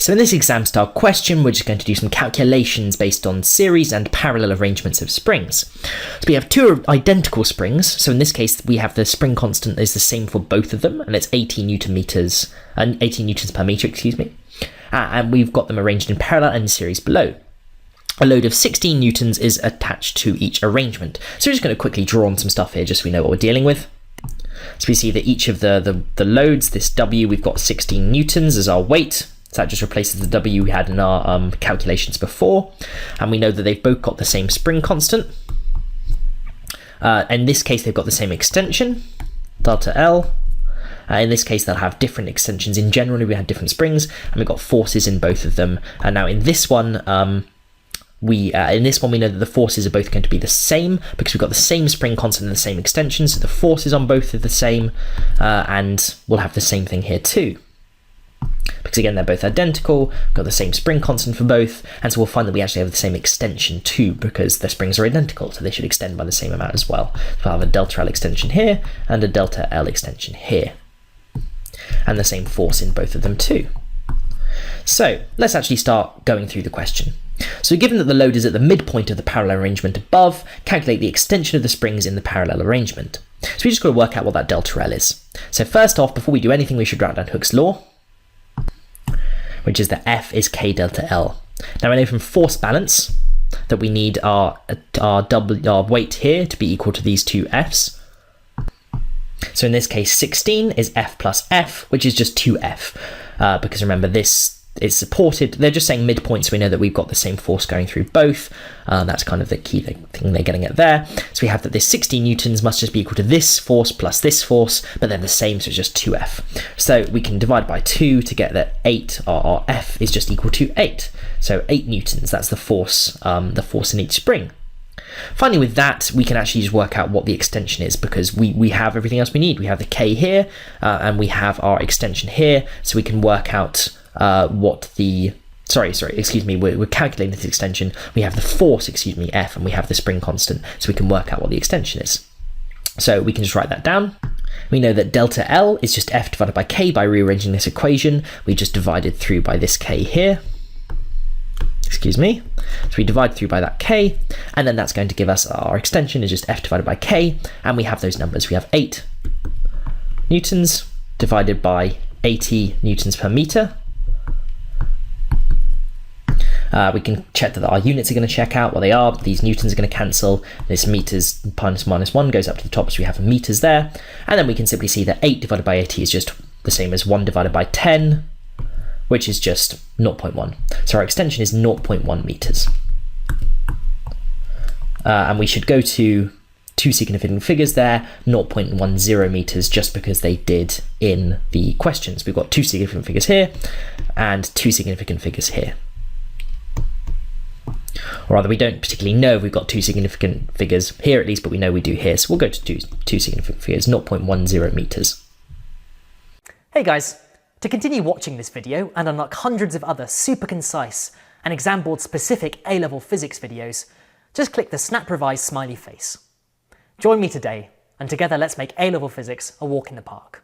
So in this exam style question, we're just going to do some calculations based on series and parallel arrangements of springs. So we have two identical springs. So in this case, we have the spring constant is the same for both of them, and it's 18 newtons per meter, and we've got them arranged in parallel and in series below. A load of 16 newtons is attached to each arrangement. So we're just going to quickly draw on some stuff here just so we know what we're dealing with. So we see that each of the loads, this W, we've got 16 newtons as our weight. So that just replaces the W we had in our calculations before. And we know that they've both got the same spring constant. In this case, they've got the same extension, delta L. In this case, they'll have different extensions. In general, we had different springs, and we've got forces in both of them. And now in this one, we know that the forces are both going to be the same because we've got the same spring constant and the same extension. So the forces on both are the same, and we'll have the same thing here too. Because again, they're both identical, we've got the same spring constant for both, and so we'll find that we actually have the same extension too, because the springs are identical, so they should extend by the same amount as well. So we'll have a delta L extension here, and a delta L extension here. And the same force in both of them too. So let's actually start going through the question. So given that the load is at the midpoint of the parallel arrangement above, calculate the extension of the springs in the parallel arrangement. So we just got to work out what that delta L is. So first off, before we do anything, we should write down Hooke's law, which is that F is K delta L. Now I know from force balance that we need our weight here to be equal to these two F's. So in this case, 16 is F plus F, which is just 2F, because remember this is supported. They're just saying midpoint, so we know that we've got the same force going through both. That's kind of the key thing they're getting at there. So we have that this 16 newtons must just be equal to this force plus this force, but they're the same, so it's just 2F. So we can divide by 2 to get that 8, or F is just equal to 8. So 8 newtons, that's the force in each spring. Finally, with that, we can actually just work out what the extension is, because we have everything else we need. We have the K here, and we have our extension here, so we can work out what the we're calculating this extension. We have the force, F, and we have the spring constant, so we can work out what the extension is. So we can just write that down. We know that delta L is just F divided by K by rearranging this equation. We just divided through by this K here. So we divide through by that K, and then that's going to give us our extension is just F divided by K, and we have those numbers. We have 8 newtons divided by 80 newtons per meter. We can check that our units are going to check out what they are. These newtons are going to cancel. This meters minus 1 goes up to the top, so we have meters there. And then we can simply see that 8 divided by 80 is just the same as 1 divided by 10, which is just 0.1. So our extension is 0.1 meters. And we should go to two significant figures there, 0.10 meters, just because they did in the questions. We've got two significant figures here and two significant figures here. Or rather, we don't particularly know if we've got two significant figures here at least, but we know we do here. So we'll go to two significant figures, 0.10 meters. Hey guys, to continue watching this video and unlock hundreds of other super concise and exam board specific A-level physics videos, just click the Snap Revise smiley face. Join me today, and together let's make A-level physics a walk in the park.